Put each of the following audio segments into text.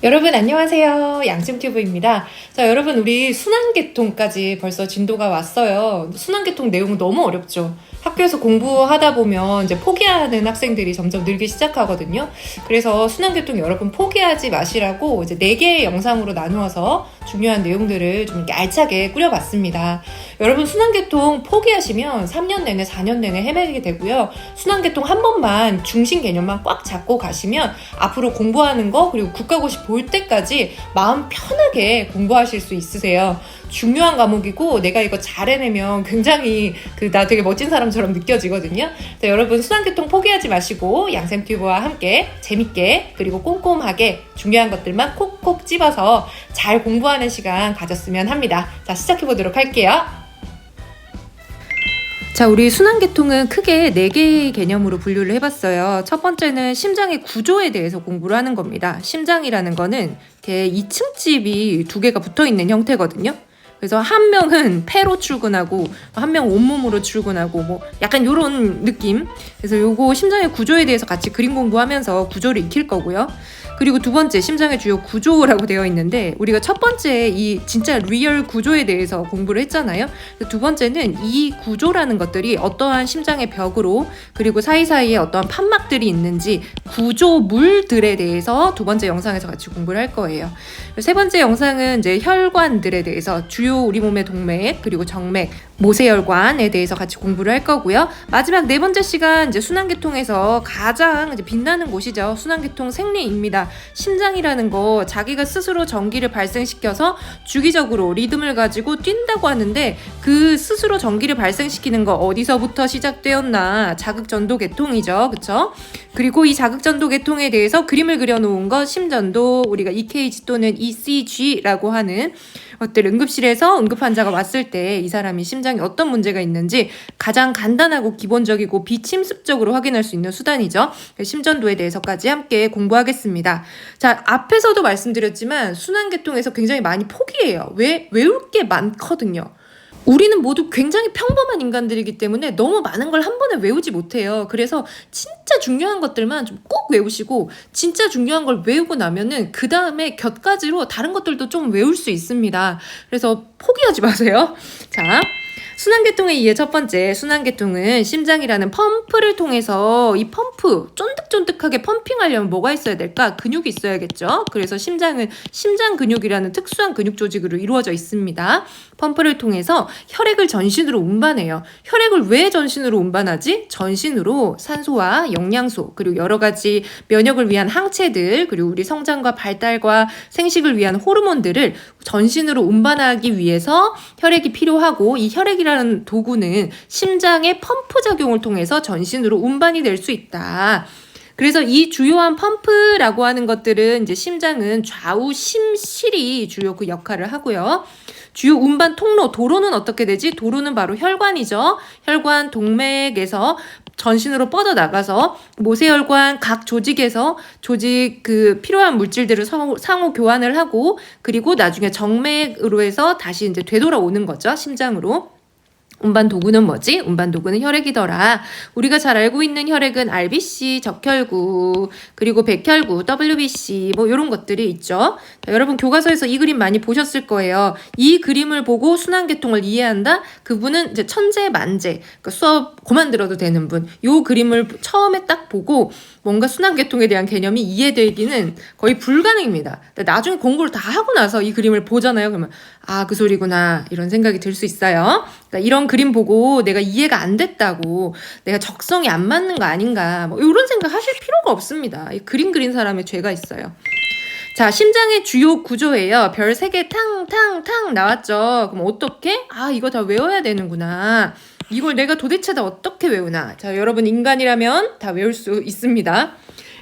여러분 안녕하세요. 양심튜브입니다. 자, 여러분 우리 순환계통까지 벌써 진도가 왔어요. 순환계통 내용 너무 어렵죠. 학교에서 공부하다 보면 이제 포기하는 학생들이 점점 늘기 시작하거든요. 그래서 순환계통 여러분 포기하지 마시라고 이제 4개의 영상으로 나누어서 중요한 내용들을 좀 이렇게 알차게 꾸려봤습니다. 여러분 순환계통 포기하시면 3년 내내 4년 내내 헤매게 되고요. 순환계통 한 번만 중심 개념만 꽉 잡고 가시면 앞으로 공부하는 거 그리고 국가고시 볼 때까지 마음 편하게 공부하실 수 있으세요. 중요한 과목이고 내가 이거 잘 해내면 굉장히 나 되게 멋진 사람처럼 느껴지거든요. 자, 여러분 순환계통 포기하지 마시고 양쌤튜브와 함께 재밌게 그리고 꼼꼼하게 중요한 것들만 콕콕 집어서 잘 공부하는 시간 가졌으면 합니다. 자, 시작해보도록 할게요. 자, 우리 순환계통은 크게 4개의 개념으로 분류를 해봤어요. 첫 번째는 심장의 구조에 대해서 공부를 하는 겁니다. 심장이라는 거는 이렇게 2층 집이 2개가 붙어있는 형태거든요. 그래서 한 명은 폐로 출근하고 한 명 온몸으로 출근하고 뭐 약간 요런 느낌. 그래서 요거 심장의 구조에 대해서 같이 그림 공부하면서 구조를 익힐 거고요. 그리고 두 번째 심장의 주요 구조라고 되어 있는데 우리가 첫 번째 이 진짜 리얼 구조에 대해서 공부를 했잖아요. 두 번째는 이 구조라는 것들이 어떠한 심장의 벽으로 그리고 사이사이에 어떠한 판막들이 있는지 구조물들에 대해서 두 번째 영상에서 같이 공부를 할 거예요. 세 번째 영상은 이제 혈관들에 대해서 주요 우리 몸의 동맥 그리고 정맥 모세혈관에 대해서 같이 공부를 할 거고요. 마지막 4번째 시간 이제 순환계통에서 가장 이제 빛나는 곳이죠. 순환계통 생리입니다. 심장이라는 거 자기가 스스로 전기를 발생시켜서 주기적으로 리듬을 가지고 뛴다고 하는데 그 스스로 전기를 발생시키는 거 어디서부터 시작되었나? 자극전도계통이죠. 그쵸? 그리고 이 자극전도계통에 대해서 그림을 그려놓은 거 심전도 우리가 EKG 또는 ECG라고 하는 것들 응급실에서 응급환자가 왔을 때 이 사람이 심장에 어떤 문제가 있는지 가장 간단하고 기본적이고 비침습적으로 확인할 수 있는 수단이죠. 심전도에 대해서까지 함께 공부하겠습니다. 자, 앞에서도 말씀드렸지만 순환계통에서 굉장히 많이 포기해요. 왜? 외울 게 많거든요. 우리는 모두 굉장히 평범한 인간들이기 때문에 너무 많은 걸 한 번에 외우지 못해요. 그래서 진짜 중요한 것들만 좀 꼭 외우시고 진짜 중요한 걸 외우고 나면은 그 다음에 곁가지로 다른 것들도 좀 외울 수 있습니다. 그래서 포기하지 마세요. 자, 순환계통에 의해 첫 번째 순환계통은 심장이라는 펌프를 통해서 이 펌프 쫀득쫀득하게 펌핑하려면 뭐가 있어야 될까? 근육이 있어야겠죠. 그래서 심장은 심장 근육이라는 특수한 근육 조직으로 이루어져 있습니다. 펌프를 통해서 혈액을 전신으로 운반해요. 혈액을 왜 전신으로 운반하지? 전신으로 산소와 영양소 그리고 여러 가지 면역을 위한 항체들 그리고 우리 성장과 발달과 생식을 위한 호르몬들을 전신으로 운반하기 위해서 혈액이 필요하고 이 혈액이라는 도구는 심장의 펌프 작용을 통해서 전신으로 운반이 될 수 있다. 그래서 이 주요한 펌프라고 하는 것들은 이제 심장은 좌우 심실이 주요 그 역할을 하고요. 주요 운반 통로, 도로는 어떻게 되지? 도로는 바로 혈관이죠. 혈관, 동맥에서 전신으로 뻗어나가서 모세혈관 각 조직에서 조직 필요한 물질들을 상호 교환을 하고 그리고 나중에 정맥으로 해서 다시 이제 되돌아오는 거죠. 심장으로. 운반 도구는 뭐지? 운반 도구는 혈액이더라. 우리가 잘 알고 있는 혈액은 RBC, 적혈구, 그리고 백혈구, WBC 뭐 이런 것들이 있죠. 자, 여러분 교과서에서 이 그림 많이 보셨을 거예요. 이 그림을 보고 순환계통을 이해한다? 그분은 이제 천재 만재, 그러니까 수업 그만 들어도 되는 분. 이 그림을 처음에 딱 보고 뭔가 순환계통에 대한 개념이 이해되기는 거의 불가능입니다. 나중에 공부를 다 하고 나서 이 그림을 보잖아요. 그러면 아, 그 소리구나 이런 생각이 들 수 있어요. 그러니까 이런 그림 보고 내가 이해가 안 됐다고 내가 적성이 안 맞는 거 아닌가 뭐 이런 생각 하실 필요가 없습니다. 이 그림 그린 사람의 죄가 있어요. 자, 심장의 주요 구조예요. 별 3개 탕탕탕 나왔죠. 그럼 어떻게? 아, 이거 다 외워야 되는구나. 이걸 내가 도대체 다 어떻게 외우나? 자, 여러분 인간이라면 다 외울 수 있습니다.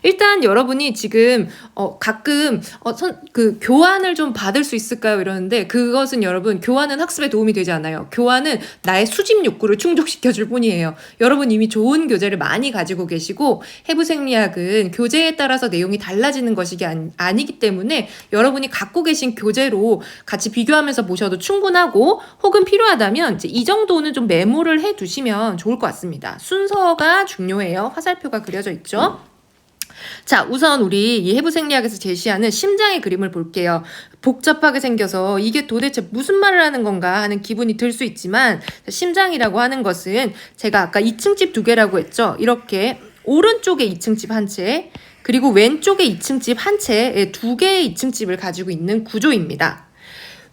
일단 여러분이 지금 가끔 교환을 좀 받을 수 있을까요? 이러는데 그것은 여러분 교환은 학습에 도움이 되지 않아요. 교환은 나의 수집 욕구를 충족시켜줄 뿐이에요. 여러분 이미 좋은 교재를 많이 가지고 계시고 해부생리학은 교재에 따라서 내용이 달라지는 것이 아니기 때문에 여러분이 갖고 계신 교재로 같이 비교하면서 보셔도 충분하고 혹은 필요하다면 이제 이 정도는 좀 메모를 해두시면 좋을 것 같습니다. 순서가 중요해요. 화살표가 그려져 있죠. 자, 우선 우리 이 해부 생리학에서 제시하는 심장의 그림을 볼게요. 복잡하게 생겨서 이게 도대체 무슨 말을 하는 건가 하는 기분이 들 수 있지만, 심장이라고 하는 것은 제가 아까 2층 집 2개라고 했죠. 이렇게 오른쪽에 2층 집 한 채, 그리고 왼쪽에 2층 집 한 채, 2개의 2층 집을 가지고 있는 구조입니다.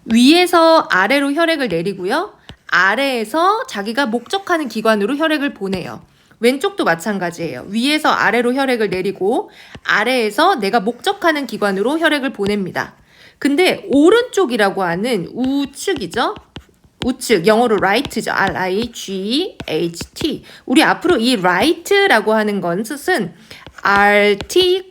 위에서 아래로 혈액을 내리고요. 아래에서 자기가 목적하는 기관으로 혈액을 보내요. 왼쪽도 마찬가지예요. 위에서 아래로 혈액을 내리고 아래에서 내가 목적하는 기관으로 혈액을 보냅니다. 근데 오른쪽이라고 하는 우측이죠. 우측, 영어로 right죠. R-I-G-H-T. 우리 앞으로 이 right라고 하는 것은 RT,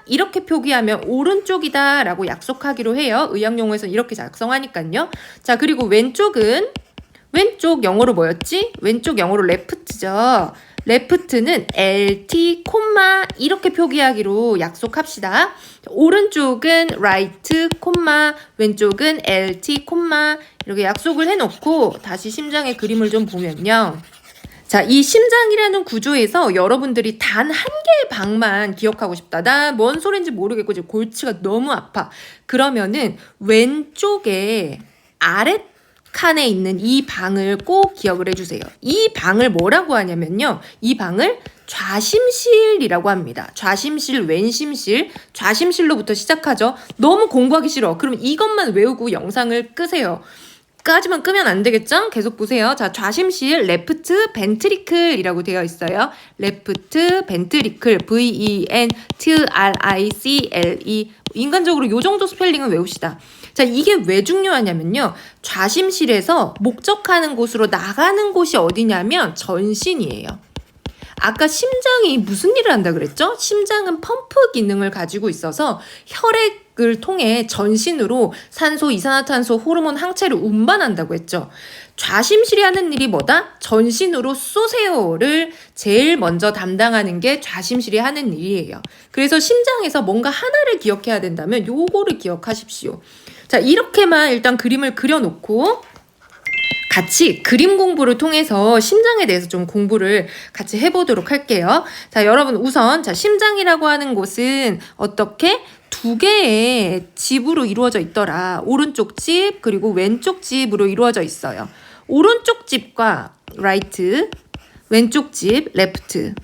이렇게 표기하면 오른쪽이다 라고 약속하기로 해요. 의학용어에서는 이렇게 작성하니까요. 자, 그리고 왼쪽은, 왼쪽 영어로 뭐였지? 왼쪽 영어로 left죠. left는 LT, 이렇게 표기하기로 약속합시다. 오른쪽은 right, 왼쪽은 LT, 이렇게 약속을 해놓고 다시 심장의 그림을 좀 보면요. 자, 이 심장이라는 구조에서 여러분들이 단 한 개의 방만 기억하고 싶다. 나 뭔 소린지 모르겠고 지금 골치가 너무 아파. 그러면은 왼쪽에 아래 칸에 있는 이 방을 꼭 기억을 해주세요. 이 방을 뭐라고 하냐면요. 이 방을 좌심실이라고 합니다. 좌심실, 왼심실, 좌심실로부터 시작하죠. 너무 공부하기 싫어. 그럼 이것만 외우고 영상을 끄세요. 까지만 끄면 안 되겠죠? 계속 보세요. 자, 좌심실 레프트 벤트리클이라고 되어 있어요. 레프트 벤트리클 V-E-N-T-R-I-C-L-E. 인간적으로 요 정도 스펠링은 외웁시다. 자, 이게 왜 중요하냐면요. 좌심실에서 목적하는 곳으로 나가는 곳이 어디냐면 전신이에요. 아까 심장이 무슨 일을 한다 그랬죠? 심장은 펌프 기능을 가지고 있어서 혈액을 통해 전신으로 산소, 이산화탄소, 호르몬, 항체를 운반한다고 했죠. 좌심실이 하는 일이 뭐다? 전신으로 쏘세요를 제일 먼저 담당하는 게 좌심실이 하는 일이에요. 그래서 심장에서 뭔가 하나를 기억해야 된다면 요거를 기억하십시오. 자, 이렇게만 일단 그림을 그려놓고 같이 그림 공부를 통해서 심장에 대해서 좀 공부를 같이 해보도록 할게요. 자, 여러분 우선 자, 심장이라고 하는 곳은 어떻게 2개의 집으로 이루어져 있더라. 오른쪽 집 그리고 왼쪽 집으로 이루어져 있어요. 오른쪽 집과 right, 왼쪽 집 left.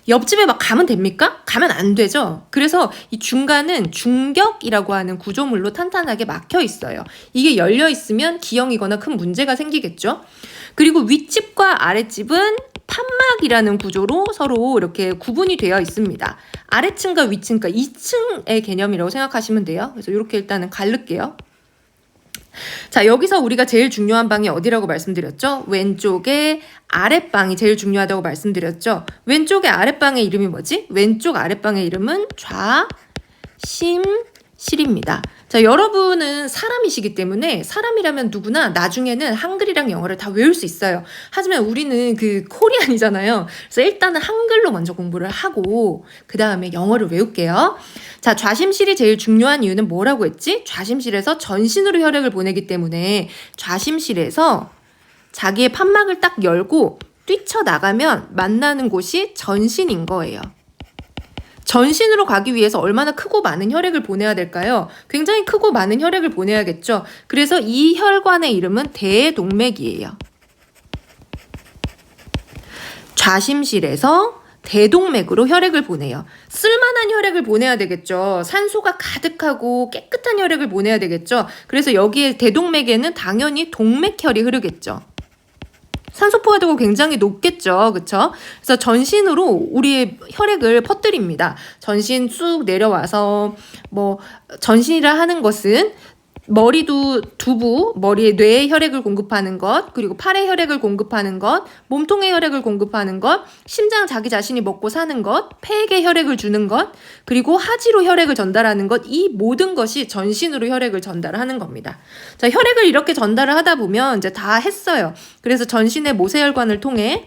옆집에 막 가면 됩니까? 가면 안 되죠. 그래서 이 중간은 중격이라고 하는 구조물로 탄탄하게 막혀 있어요. 이게 열려 있으면 기형이거나 큰 문제가 생기겠죠. 그리고 윗집과 아랫집은 판막이라는 구조로 서로 이렇게 구분이 되어 있습니다. 아래층과 위층과 2층의 개념이라고 생각하시면 돼요. 그래서 이렇게 일단은 가를게요. 자, 여기서 우리가 제일 중요한 방이 어디라고 말씀드렸죠? 왼쪽에 아랫방이 제일 중요하다고 말씀드렸죠? 왼쪽에 아랫방의 이름이 뭐지? 왼쪽 아랫방의 이름은 좌심실입니다. 자, 여러분은 사람이시기 때문에 사람이라면 누구나 나중에는 한글이랑 영어를 다 외울 수 있어요. 하지만 우리는 그 코리안이잖아요. 그래서 일단은 한글로 먼저 공부를 하고 그 다음에 영어를 외울게요. 자, 좌심실이 제일 중요한 이유는 뭐라고 했지? 좌심실에서 전신으로 혈액을 보내기 때문에 좌심실에서 자기의 판막을 딱 열고 뛰쳐나가면 만나는 곳이 전신인 거예요. 전신으로 가기 위해서 얼마나 크고 많은 혈액을 보내야 될까요? 굉장히 크고 많은 혈액을 보내야겠죠. 그래서 이 혈관의 이름은 대동맥이에요. 좌심실에서 대동맥으로 혈액을 보내요. 쓸만한 혈액을 보내야 되겠죠. 산소가 가득하고 깨끗한 혈액을 보내야 되겠죠. 그래서 여기에 대동맥에는 당연히 동맥혈이 흐르겠죠. 산소 포화도가 굉장히 높겠죠. 그쵸? 그래서 전신으로 우리의 혈액을 퍼뜨립니다. 전신 쑥 내려와서 전신이라 하는 것은 머리도 두부, 머리에 뇌에 혈액을 공급하는 것, 그리고 팔에 혈액을 공급하는 것, 몸통에 혈액을 공급하는 것, 심장 자기 자신이 먹고 사는 것, 폐에게 혈액을 주는 것, 그리고 하지로 혈액을 전달하는 것, 이 모든 것이 전신으로 혈액을 전달하는 겁니다. 자, 혈액을 이렇게 전달을 하다 보면 이제 다 했어요. 그래서 전신의 모세혈관을 통해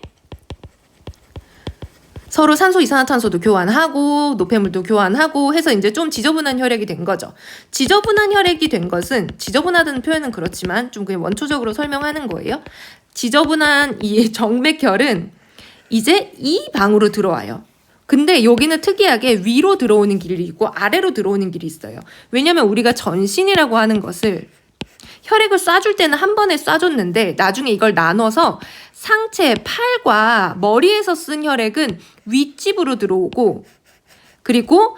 서로 산소, 이산화탄소도 교환하고 노폐물도 교환하고 해서 이제 좀 지저분한 혈액이 된 거죠. 지저분한 혈액이 된 것은, 지저분하다는 표현은 그렇지만 좀 그냥 원초적으로 설명하는 거예요. 지저분한 이 정맥혈은 이제 이 방으로 들어와요. 근데 여기는 특이하게 위로 들어오는 길이 있고 아래로 들어오는 길이 있어요. 왜냐면 우리가 전신이라고 하는 것을 혈액을 쏴줄 때는 한 번에 쏴줬는데 나중에 이걸 나눠서 상체, 팔과 머리에서 쓴 혈액은 윗집으로 들어오고, 그리고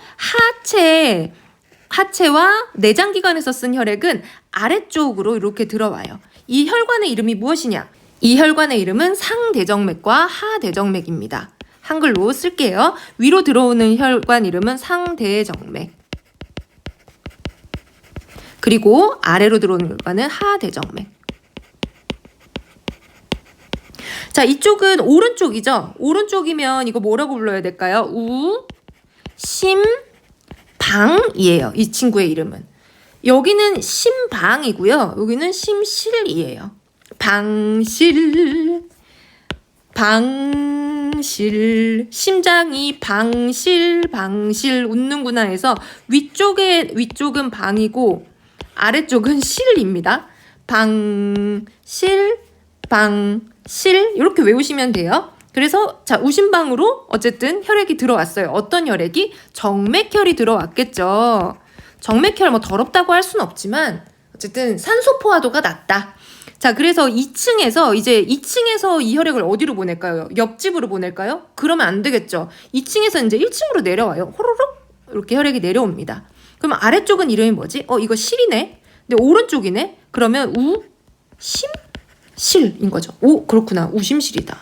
하체와 내장기관에서 쓴 혈액은 아래쪽으로 이렇게 들어와요. 이 혈관의 이름이 무엇이냐? 이 혈관의 이름은 상대정맥과 하대정맥입니다. 한글로 쓸게요. 위로 들어오는 혈관 이름은 상대정맥. 그리고 아래로 들어오는 혈관은 하대정맥. 자, 이쪽은 오른쪽이죠? 오른쪽이면 이거 뭐라고 불러야 될까요? 심방이에요. 이 친구의 이름은. 여기는 심방이고요. 여기는 심실이에요. 방실, 심장이 방실 웃는구나 해서 위쪽은 방이고 아래쪽은 실입니다. 방실 이렇게 외우시면 돼요. 그래서 자, 우심방으로 어쨌든 혈액이 들어왔어요. 어떤 혈액이? 정맥혈이 들어왔겠죠. 정맥혈 뭐 더럽다고 할 수는 없지만 어쨌든 산소 포화도가 낮다. 자, 그래서 2층에서 이 혈액을 어디로 보낼까요? 옆집으로 보낼까요? 그러면 안 되겠죠. 2층에서 이제 1층으로 내려와요. 호로록 이렇게 혈액이 내려옵니다. 그럼 아래쪽은 이름이 뭐지? 이거 실이네. 근데 오른쪽이네. 그러면 우심실인 거죠. 오, 그렇구나. 우심실이다.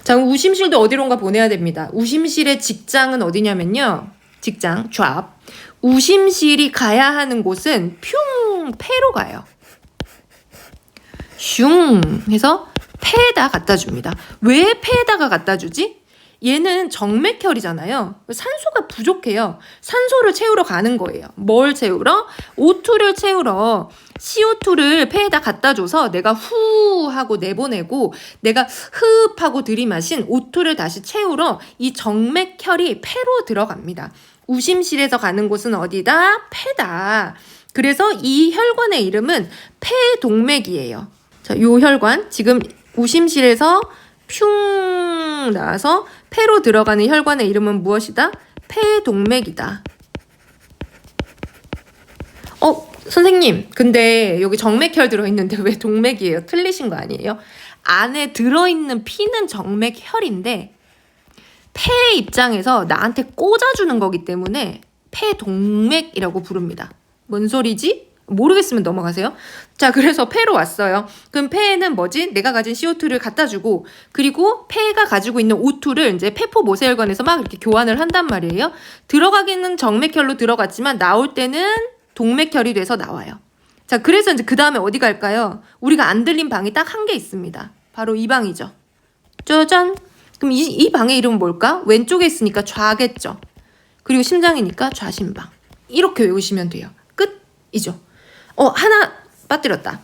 자, 그럼 우심실도 어디론가 보내야 됩니다. 우심실의 직장은 어디냐면요. 직장, 잡. 우심실이 가야 하는 곳은 폐로 가요. 슝 해서 폐에다 갖다 줍니다. 왜 폐에다가 갖다 주지? 얘는 정맥혈이잖아요. 산소가 부족해요. 산소를 채우러 가는 거예요. 뭘 채우러? O2를 채우러. CO2를 폐에다 갖다 줘서 내가 후 하고 내보내고 내가 흡 하고 들이마신 O2를 다시 채우러 이 정맥혈이 폐로 들어갑니다. 우심실에서 가는 곳은 어디다? 폐다. 그래서 이 혈관의 이름은 폐동맥이에요. 자, 요 혈관 지금 우심실에서 퓨 나와서 폐로 들어가는 혈관의 이름은 무엇이다? 폐동맥이다. 선생님, 근데 여기 정맥혈 들어있는데 왜 동맥이에요? 틀리신 거 아니에요? 안에 들어있는 피는 정맥혈인데 폐의 입장에서 나한테 꽂아주는 거기 때문에 폐동맥이라고 부릅니다. 뭔 소리지? 모르겠으면 넘어가세요. 자, 그래서 폐로 왔어요. 그럼 폐에는 뭐지? 내가 가진 CO2를 갖다 주고, 그리고 폐가 가지고 있는 O2를 이제 폐포 모세혈관에서 막 이렇게 교환을 한단 말이에요. 들어가기는 정맥혈로 들어갔지만 나올 때는 동맥혈이 돼서 나와요. 자, 그래서 이제 그 다음에 어디 갈까요? 우리가 안 들린 방이 딱 한 개 있습니다. 바로 이 방이죠. 짜잔. 그럼 이 방의 이름은 뭘까? 왼쪽에 있으니까 좌겠죠. 그리고 심장이니까 좌심방. 이렇게 외우시면 돼요. 끝이죠. 하나 빠뜨렸다.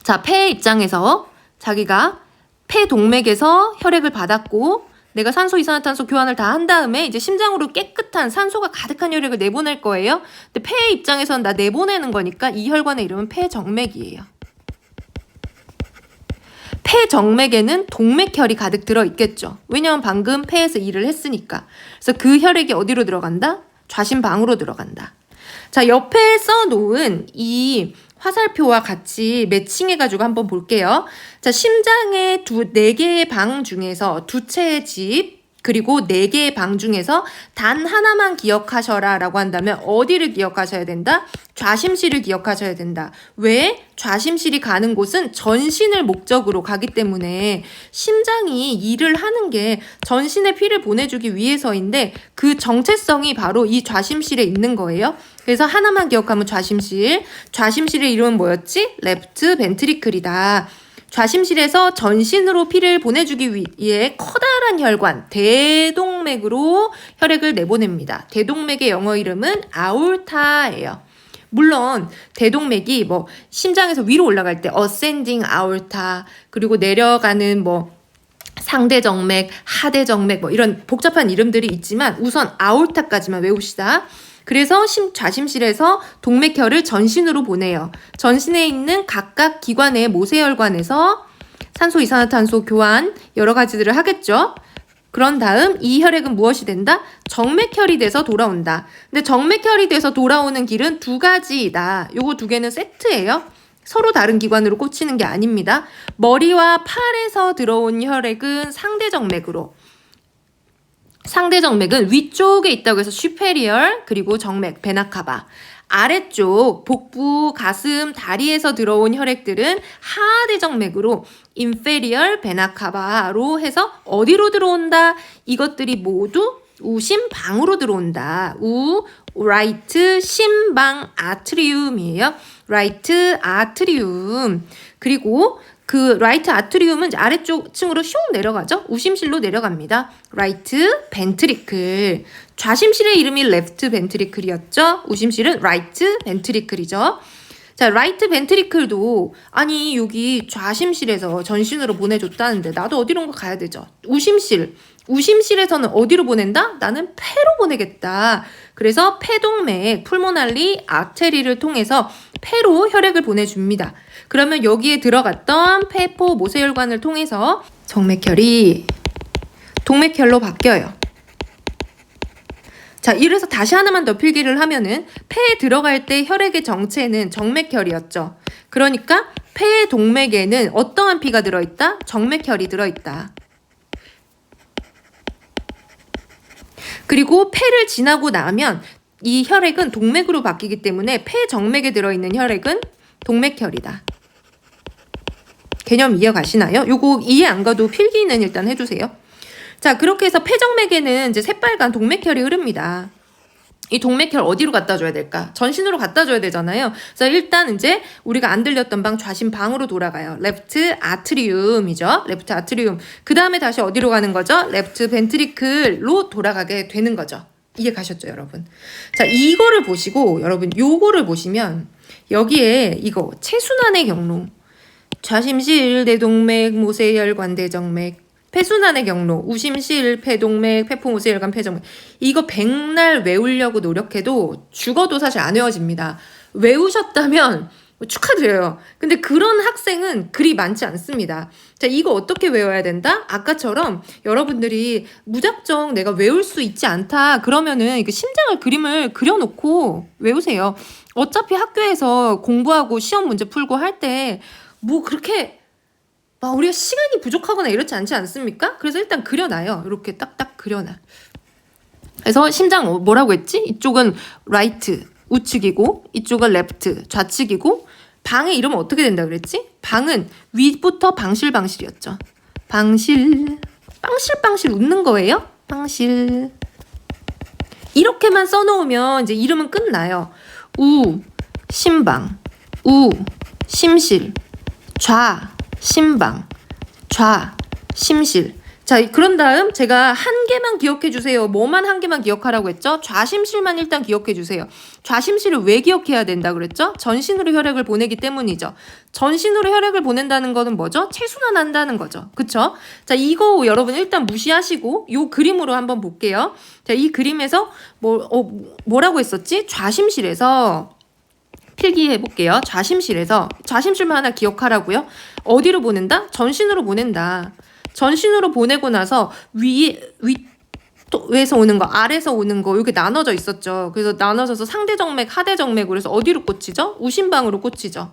자, 폐의 입장에서 자기가 폐동맥에서 혈액을 받았고 내가 산소, 이산화탄소 교환을 다 한 다음에 이제 심장으로 깨끗한 산소가 가득한 혈액을 내보낼 거예요. 근데 폐의 입장에서는 나 내보내는 거니까 이 혈관의 이름은 폐정맥이에요. 폐정맥에는 동맥혈이 가득 들어있겠죠. 왜냐하면 방금 폐에서 일을 했으니까. 그래서 그 혈액이 어디로 들어간다? 좌심방으로 들어간다. 자, 옆에 써놓은 이 화살표와 같이 매칭해가지고 한번 볼게요. 자, 심장의 4개의 방 중에서 2채의 집, 그리고 4개의 방 중에서 단 하나만 기억하셔라 라고 한다면 어디를 기억하셔야 된다? 좌심실을 기억하셔야 된다. 왜? 좌심실이 가는 곳은 전신을 목적으로 가기 때문에 심장이 일을 하는 게 전신에 피를 보내주기 위해서인데 그 정체성이 바로 이 좌심실에 있는 거예요. 그래서 하나만 기억하면 좌심실. 좌심실의 이름은 뭐였지? 레프트 벤트리클이다. 좌심실에서 전신으로 피를 보내주기 위해 커다란 혈관, 대동맥으로 혈액을 내보냅니다. 대동맥의 영어 이름은 아올타예요. 물론 대동맥이 뭐 심장에서 위로 올라갈 때 ascending aorta, 그리고 내려가는 뭐 상대정맥, 하대정맥 뭐 이런 복잡한 이름들이 있지만 우선 아올타까지만 외웁시다. 그래서 좌심실에서 동맥혈을 전신으로 보내요. 전신에 있는 각각 기관의 모세혈관에서 산소, 이산화탄소 교환 여러 가지들을 하겠죠. 그런 다음 이 혈액은 무엇이 된다? 정맥혈이 돼서 돌아온다. 근데 정맥혈이 돼서 돌아오는 길은 두 가지이다. 요거 두 개는 세트예요. 서로 다른 기관으로 꽂히는 게 아닙니다. 머리와 팔에서 들어온 혈액은 상대정맥으로, 상대정맥은 위쪽에 있다고 해서 슈페리얼, 그리고 정맥, 베나카바. 아래쪽 복부, 가슴, 다리에서 들어온 혈액들은 하대정맥으로 인페리얼 베나카바로 해서 어디로 들어온다? 이것들이 모두 우심방으로 들어온다. 라이트 심방 아트리움이에요. 라이트 아트리움. 그리고 그 라이트 아트리움은 이제 아래쪽 층으로 슝 내려가죠. 우심실로 내려갑니다. 라이트 벤트리클. 좌심실의 이름이 레프트 벤트리클이었죠. 우심실은 라이트 벤트리클이죠. 자, 라이트 벤트리클도 아니 여기 좌심실에서 전신으로 보내줬다는데 나도 어디론가 가야 되죠. 우심실. 우심실에서는 어디로 보낸다? 나는 폐로 보내겠다. 그래서 폐동맥, 풀모날리 아테리를 통해서 폐로 혈액을 보내줍니다. 그러면 여기에 들어갔던 폐포 모세혈관을 통해서 정맥혈이 동맥혈로 바뀌어요. 자, 이래서 다시 하나만 더 필기를 하면은 폐에 들어갈 때 혈액의 정체는 정맥혈이었죠. 그러니까 폐의 동맥에는 어떠한 피가 들어있다? 정맥혈이 들어있다. 그리고 폐를 지나고 나면 이 혈액은 동맥으로 바뀌기 때문에 폐 정맥에 들어있는 혈액은 동맥혈이다. 개념 이해가시나요? 요거 이해 안 가도 필기는 일단 해주세요. 자, 그렇게 해서 폐정맥에는 이제 새빨간 동맥혈이 흐릅니다. 이 동맥혈 어디로 갖다 줘야 될까? 전신으로 갖다 줘야 되잖아요. 그래서 일단 이제 우리가 안 들렸던 방 좌심방으로 돌아가요. 레프트 아트리움이죠. 레프트 아트리움. 그 다음에 다시 어디로 가는 거죠? 레프트 벤트리클로 돌아가게 되는 거죠. 이해 가셨죠, 여러분? 자, 이거를 보시고 여러분 요거를 보시면 여기에 이거 체순환의 경로, 좌심실, 대동맥, 모세혈관, 대정맥, 폐순환의 경로, 우심실, 폐동맥, 폐포모세혈관, 폐정맥. 이거 백날 외우려고 노력해도 죽어도 사실 안 외워집니다. 외우셨다면 축하드려요. 근데 그런 학생은 그리 많지 않습니다. 자, 이거 어떻게 외워야 된다? 아까처럼 여러분들이 무작정 내가 외울 수 있지 않다 그러면은 심장을 그림을 그려놓고 외우세요. 어차피 학교에서 공부하고 시험 문제 풀고 할 때 뭐 그렇게 막 우리가 시간이 부족하거나 이렇지 않지 않습니까? 그래서 일단 그려놔요. 이렇게 딱딱 그려놔. 그래서 심장 뭐라고 했지? 이쪽은 라이트 우측이고 이쪽은 레프트 좌측이고 방의 이름은 어떻게 된다 그랬지? 방은 위부터 방실방실이었죠. 방실 빵실빵실 웃는 거예요? 방실. 이렇게만 써놓으면 이제 이름은 끝나요. 심방, 심실, 심방, 심실. 자, 그런 다음 제가 한 개만 기억해 주세요. 뭐만 한 개만 기억하라고 했죠? 좌심실만 일단 기억해 주세요. 좌심실을 왜 기억해야 된다 그랬죠? 전신으로 혈액을 보내기 때문이죠. 전신으로 혈액을 보낸다는 거는 뭐죠? 체순환한다는 거죠. 그쵸? 자, 이거 여러분 일단 무시하시고 요 그림으로 한번 볼게요. 자, 이 그림에서 뭐라고 했었지? 좌심실에서 필기해 볼게요. 좌심실만 하나 기억하라고요. 어디로 보낸다? 전신으로 보낸다. 전신으로 보내고 나서 위에서 오는 거, 아래서 오는 거 이렇게 나눠져 있었죠. 그래서 나눠져서 상대정맥, 하대정맥으로 해서 어디로 꽂히죠? 우심방으로 꽂히죠.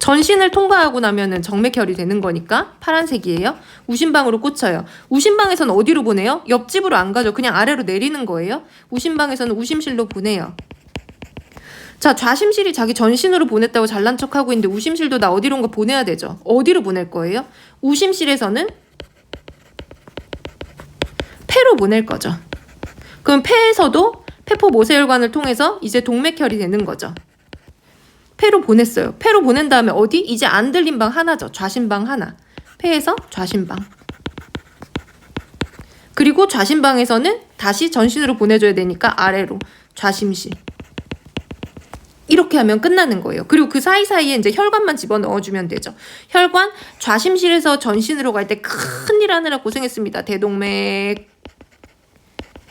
전신을 통과하고 나면은 정맥혈이 되는 거니까 파란색이에요. 우심방으로 꽂혀요. 우심방에서는 어디로 보내요? 옆집으로 안 가죠. 그냥 아래로 내리는 거예요. 우심방에서는 우심실로 보내요. 자, 좌심실이 자기 전신으로 보냈다고 잘난 척하고 있는데 우심실도 나 어디론가 보내야 되죠. 어디로 보낼 거예요? 우심실에서는 폐로 보낼 거죠. 그럼 폐에서도 폐포 모세혈관을 통해서 이제 동맥혈이 되는 거죠. 폐로 보냈어요. 폐로 보낸 다음에 어디? 이제 안 들린 방 하나죠. 좌심방 하나. 폐에서 좌심방. 그리고 좌심방에서는 다시 전신으로 보내줘야 되니까 아래로 좌심실. 이렇게 하면 끝나는 거예요. 그리고 그 사이사이에 이제 혈관만 집어넣어주면 되죠. 혈관, 좌심실에서 전신으로 갈 때 큰일 하느라 고생했습니다. 대동맥.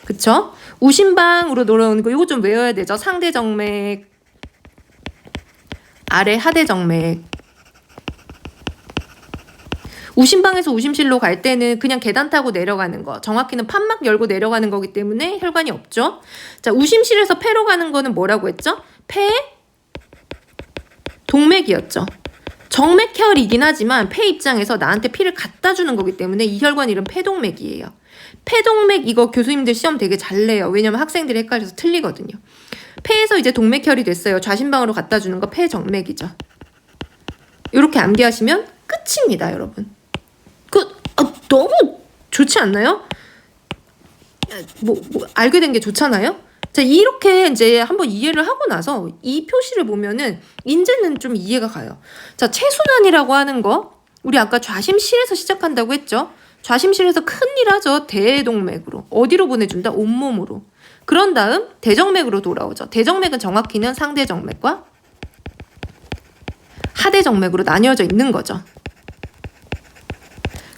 그쵸? 우심방으로 돌아오는 거 이거 좀 외워야 되죠. 상대정맥. 아래 하대정맥. 우심방에서 우심실로 갈 때는 그냥 계단 타고 내려가는 거, 정확히는 판막 열고 내려가는 거기 때문에 혈관이 없죠. 자, 우심실에서 폐로 가는 거는 뭐라고 했죠? 폐 동맥이었죠. 정맥혈이긴 하지만 폐 입장에서 나한테 피를 갖다 주는 거기 때문에 이 혈관 이름 폐동맥이에요. 폐동맥 이거 교수님들 시험 되게 잘 내요. 왜냐면 학생들이 헷갈려서 틀리거든요. 폐에서 이제 동맥혈이 됐어요. 좌심방으로 갖다 주는 거 폐정맥이죠. 이렇게 암기하시면 끝입니다, 여러분. 너무 좋지 않나요? 알게 된 게 좋잖아요? 자, 이렇게 이제 한번 이해를 하고 나서 이 표시를 보면은 이제는 좀 이해가 가요. 자, 체순환이라고 하는 거, 우리 아까 좌심실에서 시작한다고 했죠? 좌심실에서 큰일 하죠. 대동맥으로. 어디로 보내준다? 온몸으로. 그런 다음 대정맥으로 돌아오죠. 대정맥은 정확히는 상대정맥과 하대정맥으로 나뉘어져 있는 거죠.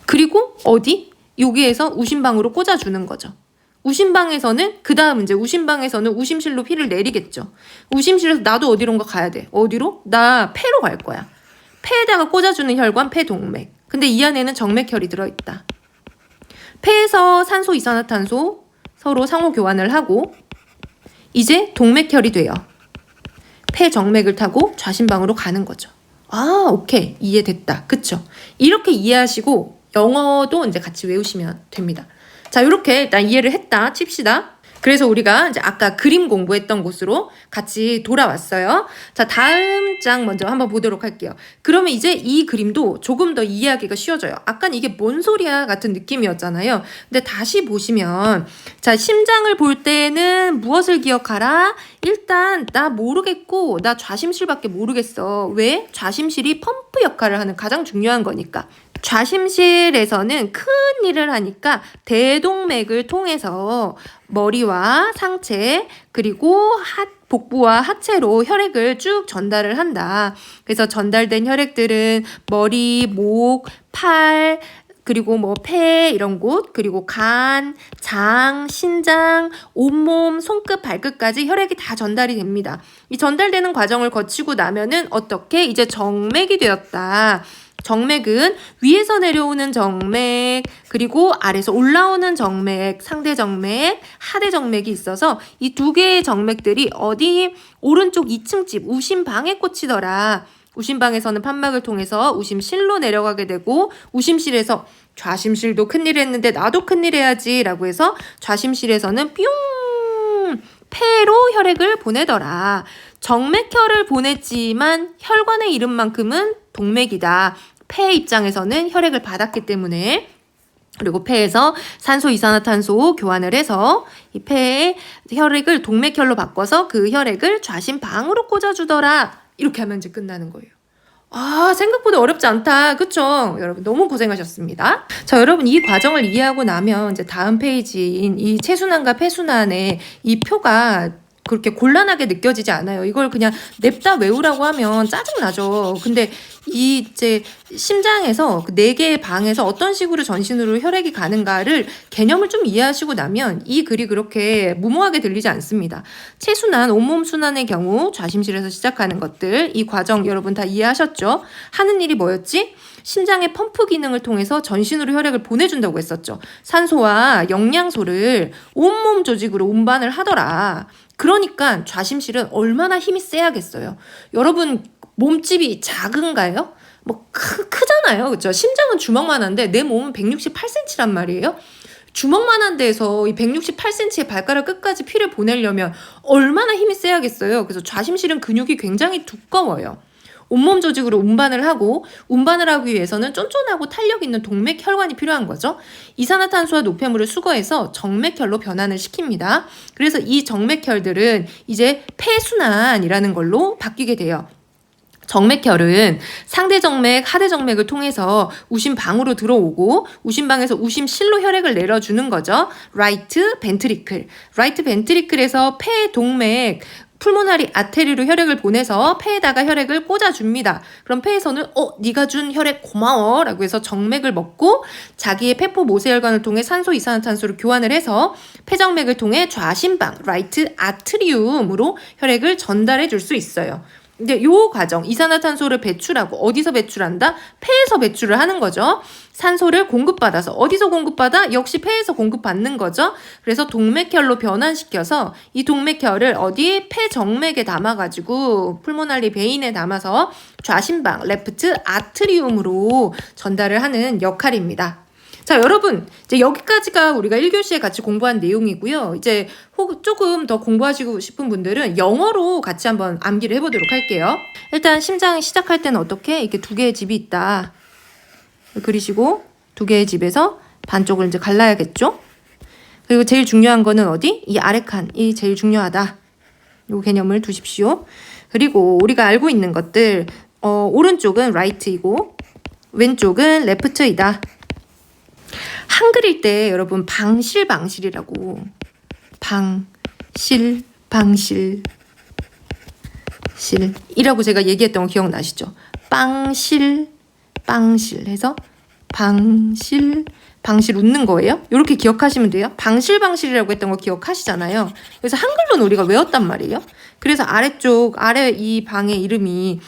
그리고 어디? 여기에서 우심방으로 꽂아주는 거죠. 우심방에서는 그 다음 이제 우심방에서는 우심실로 피를 내리겠죠. 우심실에서 나도 어디론가 가야 돼. 어디로? 나 폐로 갈 거야. 폐에다가 꽂아주는 혈관 폐동맥. 근데 이 안에는 정맥혈이 들어있다. 폐에서 산소, 이산화탄소 서로 상호 교환을 하고 이제 동맥혈이 돼요. 폐정맥을 타고 좌심방으로 가는 거죠. 아, 오케이. 이해됐다. 그쵸? 이렇게 이해하시고 영어도 이제 같이 외우시면 됩니다. 자, 이렇게 일단 이해를 했다 칩시다. 그래서 우리가 이제 아까 그림 공부했던 곳으로 같이 돌아왔어요. 자, 다음 장 먼저 한번 보도록 할게요. 그러면 이제 이 그림도 조금 더 이해하기가 쉬워져요. 아까는 이게 뭔 소리야 같은 느낌이었잖아요. 근데 다시 보시면, 자, 심장을 볼 때는 무엇을 기억하라? 일단 나 모르겠고 나 좌심실밖에 모르겠어. 왜? 좌심실이 펌프 역할을 하는 가장 중요한 거니까. 좌심실에서는 큰 일을 하니까 대동맥을 통해서 머리와 상체 그리고 복부와 하체로 혈액을 쭉 전달을 한다. 그래서 전달된 혈액들은 머리, 목, 팔, 그리고 뭐 폐 이런 곳, 그리고 간, 장, 신장, 온몸, 손끝, 발끝까지 혈액이 다 전달이 됩니다. 이 전달되는 과정을 거치고 나면은 어떻게? 이제 정맥이 되었다. 정맥은 위에서 내려오는 정맥, 그리고 아래에서 올라오는 정맥, 상대정맥, 하대정맥이 있어서 이 두 개의 정맥들이 어디? 오른쪽 2층 집 우심방에 꽂히더라. 우심방에서는 판막을 통해서 우심실로 내려가게 되고 우심실에서 좌심실도 큰일 했는데 나도 큰일 해야지 라고 해서 좌심실에서는 뿅! 폐로 혈액을 보내더라. 정맥혈을 보냈지만 혈관의 이름만큼은 동맥이다. 폐 입장에서는 혈액을 받았기 때문에. 그리고 폐에서 산소, 이산화탄소 교환을 해서 이 폐에 혈액을 동맥혈로 바꿔서 그 혈액을 좌심방으로 꽂아주더라. 이렇게 하면 이제 끝나는 거예요. 아, 생각보다 어렵지 않다. 그쵸? 여러분 너무 고생하셨습니다. 자, 여러분 이 과정을 이해하고 나면 이제 다음 페이지인 이 체순환과 폐순환의 이 표가 그렇게 곤란하게 느껴지지 않아요. 이걸 그냥 냅다 외우라고 하면 짜증나죠. 근데 이제 심장에서 그 4개의 방에서 어떤 식으로 전신으로 혈액이 가는가를 개념을 좀 이해하시고 나면 이 글이 그렇게 무모하게 들리지 않습니다. 체순환, 온몸 순환의 경우 좌심실에서 시작하는 것들, 이 과정 여러분 다 이해하셨죠? 하는 일이 뭐였지? 심장의 펌프 기능을 통해서 전신으로 혈액을 보내준다고 했었죠. 산소와 영양소를 온몸 조직으로 운반을 하더라. 그러니까 좌심실은 얼마나 힘이 세야겠어요. 여러분 몸집이 작은가요? 뭐 크잖아요. 그렇죠? 심장은 주먹만한데 내 몸은 168cm란 말이에요. 주먹만한 데에서 이 168cm의 발가락 끝까지 피를 보내려면 얼마나 힘이 세야겠어요. 그래서 좌심실은 근육이 굉장히 두꺼워요. 온몸 조직으로 운반을 하고 운반을 하기 위해서는 쫀쫀하고 탄력 있는 동맥 혈관이 필요한 거죠. 이산화탄소와 노폐물을 수거해서 정맥혈로 변환을 시킵니다. 그래서 이 정맥혈들은 이제 폐순환이라는 걸로 바뀌게 돼요. 정맥혈은 상대정맥, 하대정맥을 통해서 우심방으로 들어오고 우심방에서 우심실로 혈액을 내려주는 거죠. 라이트 벤트리클. 라이트 벤트리클에서 폐동맥, 풀모나리 아테리로 혈액을 보내서 폐에다가 혈액을 꽂아줍니다. 그럼 폐에서는 네가 준 혈액 고마워 라고 해서 정맥을 먹고 자기의 폐포 모세혈관을 통해 산소, 이산화탄소를 교환을 해서 폐정맥을 통해 좌심방, 라이트 아트리움으로 혈액을 전달해 줄 수 있어요. 근데 요 과정, 이산화탄소를 배출하고 어디서 배출한다? 폐에서 배출을 하는 거죠. 산소를 공급받아서 어디서 공급받아? 역시 폐에서 공급받는 거죠. 그래서 동맥혈로 변환시켜서 이 동맥혈을 어디? 폐정맥에 담아가지고 풀모날리 베인에 담아서 좌심방, 레프트 아트리움으로 전달을 하는 역할입니다. 자, 여러분, 이제 여기까지가 우리가 1교시에 같이 공부한 내용이고요. 이제 조금 더 공부하시고 싶은 분들은 영어로 같이 한번 암기를 해보도록 할게요. 일단 심장 시작할 때는 어떻게? 이렇게 두 개의 집이 있다. 그리시고 두 개의 집에서 반쪽을 이제 갈라야겠죠? 그리고 제일 중요한 거는 어디? 이 아래 칸이 제일 중요하다. 요 개념을 두십시오. 그리고 우리가 알고 있는 것들, 오른쪽은 right이고 왼쪽은 left이다. 한글일 때 여러분 방실방실이라고 방실이라고 제가 얘기했던 거 기억나시죠? 빵실 해서 방실 웃는 거예요. 이렇게 기억하시면 돼요. 방실이라고 했던 거 기억하시잖아요. 그래서 한글로는 우리가 외웠단 말이에요. 그래서 아래 이 방의 이름이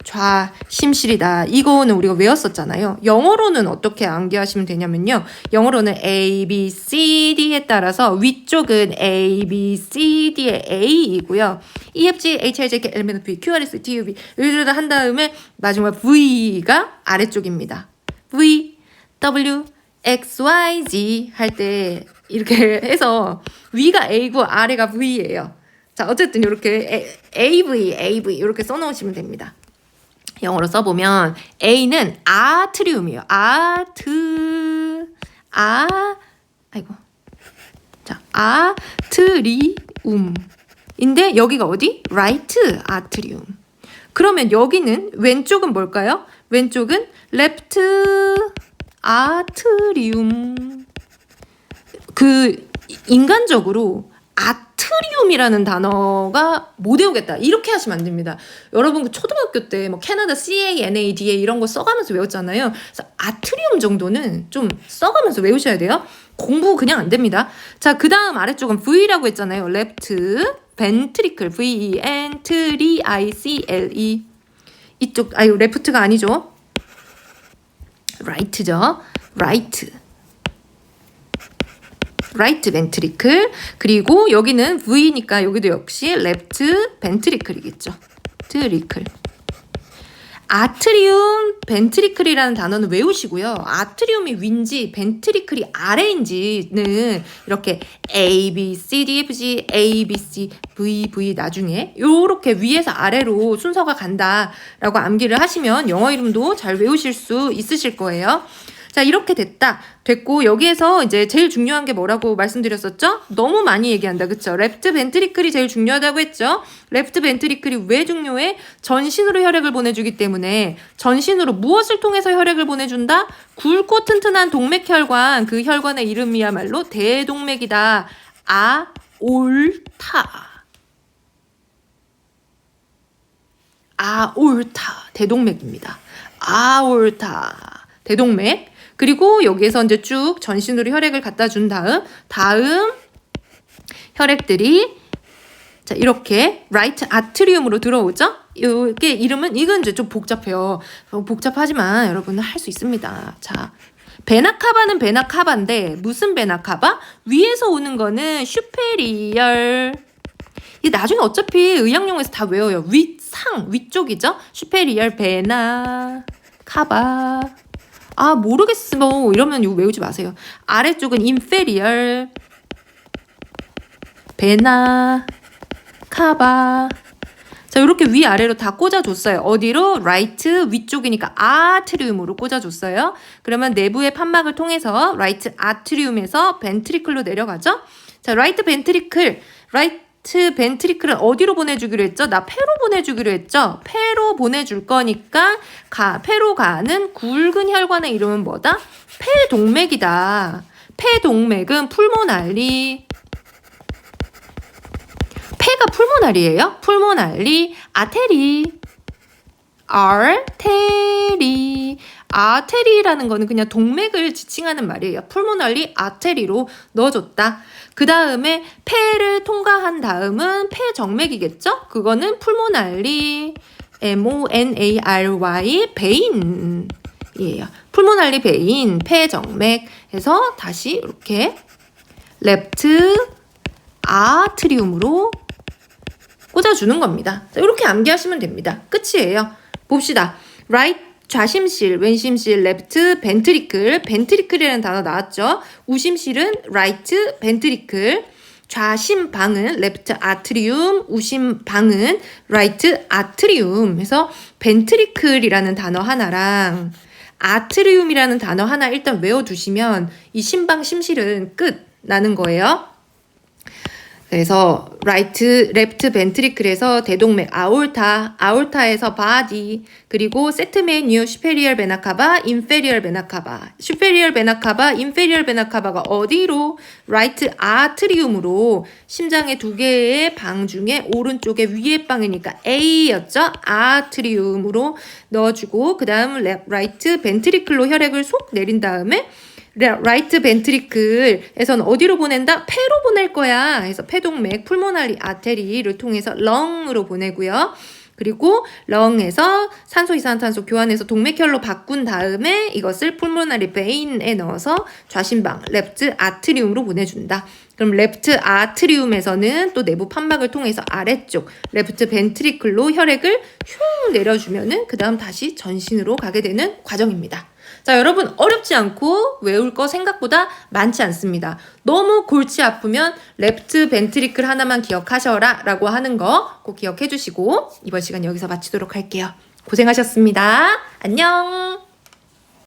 좌심실이다. 이거는 우리가 외웠었잖아요. 영어로는 어떻게 암기하시면 되냐면요. 영어로는 A, B, C, D에 따라서 위쪽은 A, B, C, D의 A이고요. E, F, G, H, I, J, K, L, M, N, O, P, Q, R, S, T, U, V 이렇게 한 다음에 마지막 V가 아래쪽입니다. V, W, X, Y, Z 할 때 이렇게 해서 위가 A고 아래가 V예요. 자, 어쨌든 이렇게 AV 이렇게 써놓으시면 됩니다. 영어로 써보면 A는 아트리움이에요. 아트리움인데 여기가 어디? right 아트리움. 그러면 여기는 왼쪽은 뭘까요? 왼쪽은 left 아트리움. 인간적으로 아트리움이라는 단어가 못 외우겠다. 이렇게 하시면 안 됩니다. 여러분 초등학교 때 뭐 캐나다 CANADA 이런 거 써가면서 외웠잖아요. 그래서 아트리움 정도는 좀 써가면서 외우셔야 돼요. 공부 그냥 안 됩니다. 자, 그 다음 아래쪽은 V라고 했잖아요. left ventricle, ventricle. 이쪽, left가 아니죠. right죠. right ventricle. 그리고 여기는 V니까 여기도 역시 left ventricle이겠죠. 아트리움, 벤트리클이라는 단어는 외우시고요. 아트리움이 위인지 벤트리클이 아래인지는 이렇게 A, B, C, D, F, G, A, B, C, V 나중에 요렇게 위에서 아래로 순서가 간다라고 암기를 하시면 영어 이름도 잘 외우실 수 있으실 거예요. 자, 이렇게 됐고 여기에서 이제 제일 중요한 게 뭐라고 말씀드렸었죠? 너무 많이 얘기한다. 그쵸? 레프트 벤트리클이 제일 중요하다고 했죠? 레프트 벤트리클이 왜 중요해? 전신으로 혈액을 보내주기 때문에 전신으로 무엇을 통해서 혈액을 보내준다? 굵고 튼튼한 동맥혈관, 그 혈관의 이름이야말로 대동맥이다. 아올타 대동맥입니다. 아올타 대동맥. 그리고 여기에서 이제 쭉 전신으로 혈액을 갖다 준 다음 혈액들이 자, 이렇게 right 아트리움으로 들어오죠? 이게 이름은 이건 이제 좀 복잡해요. 복잡하지만 여러분은 할 수 있습니다. 자, 베나카바는 베나카바인데 무슨 베나카바? 위에서 오는 거는 슈페리얼. 이 나중에 어차피 의학용에서 다 외워요. 위쪽이죠? 슈페리얼 베나카바. 모르겠어. 이러면 이거 외우지 마세요. 아래쪽은 inferior, 베나, 카바. 자, 이렇게 위아래로 다 꽂아줬어요. 어디로? right 위쪽이니까 아트리움으로 꽂아줬어요. 그러면 내부의 판막을 통해서 right 아트리움에서 벤트리클로 내려가죠. 자, right 벤트리클, 벤트리클은 어디로 보내주기로 했죠? 나 폐로 보내주기로 했죠? 폐로 보내줄 거니까 폐로 가는 굵은 혈관의 이름은 뭐다? 폐동맥이다. 폐동맥은 풀모날리. 폐가 풀모날리예요? 풀모날리 아테리라는 거는 그냥 동맥을 지칭하는 말이에요. 풀모날리 아테리로 넣어줬다. 그 다음에 폐를 통과한 다음은 폐정맥이겠죠? 그거는 풀모날리 MONARY 베인이에요. 풀모날리 베인, 폐정맥에서 다시 이렇게 레프트 아트리움으로 꽂아주는 겁니다. 자, 이렇게 암기하시면 됩니다. 끝이에요. 봅시다. right 좌심실, 왼심실, 레프트 벤트리클, 벤트리클이라는 단어 나왔죠. 우심실은 right 벤트리클, 좌심방은 레프트 아트리움, 우심방은 right 아트리움. 그래서 벤트리클이라는 단어 하나랑 아트리움이라는 단어 하나 일단 외워두시면 이 심방 심실은 끝 나는 거예요. 그래서 right, left ventricle에서 대동맥 아올타에서 body, 그리고 세트 메뉴 superior vena cava, inferior vena cava. superior vena cava, inferior vena cava가 어디로? right atrium으로 심장의 두 개의 방 중에 오른쪽에 위에 방이니까 A였죠. atrium으로 넣어주고 그 다음 right ventricle로 혈액을 쏙 내린 다음에 라이트 벤트리클에서는 어디로 보낸다? 폐로 보낼 거야. 그래서 폐동맥, 풀모나리 아테리를 통해서 렁으로 보내고요. 그리고 렁에서 산소 이산화탄소 교환해서 동맥혈로 바꾼 다음에 이것을 풀모나리 베인에 넣어서 좌심방, 레프트 아트리움으로 보내준다. 그럼 레프트 아트리움에서는 또 내부 판막을 통해서 아래쪽 레프트 벤트리클로 혈액을 흉 내려주면은 그 다음 다시 전신으로 가게 되는 과정입니다. 자, 여러분 어렵지 않고 외울 거 생각보다 많지 않습니다. 너무 골치 아프면 레프트 벤트리클 하나만 기억하셔라 라고 하는 거 꼭 기억해 주시고 이번 시간 여기서 마치도록 할게요. 고생하셨습니다. 안녕.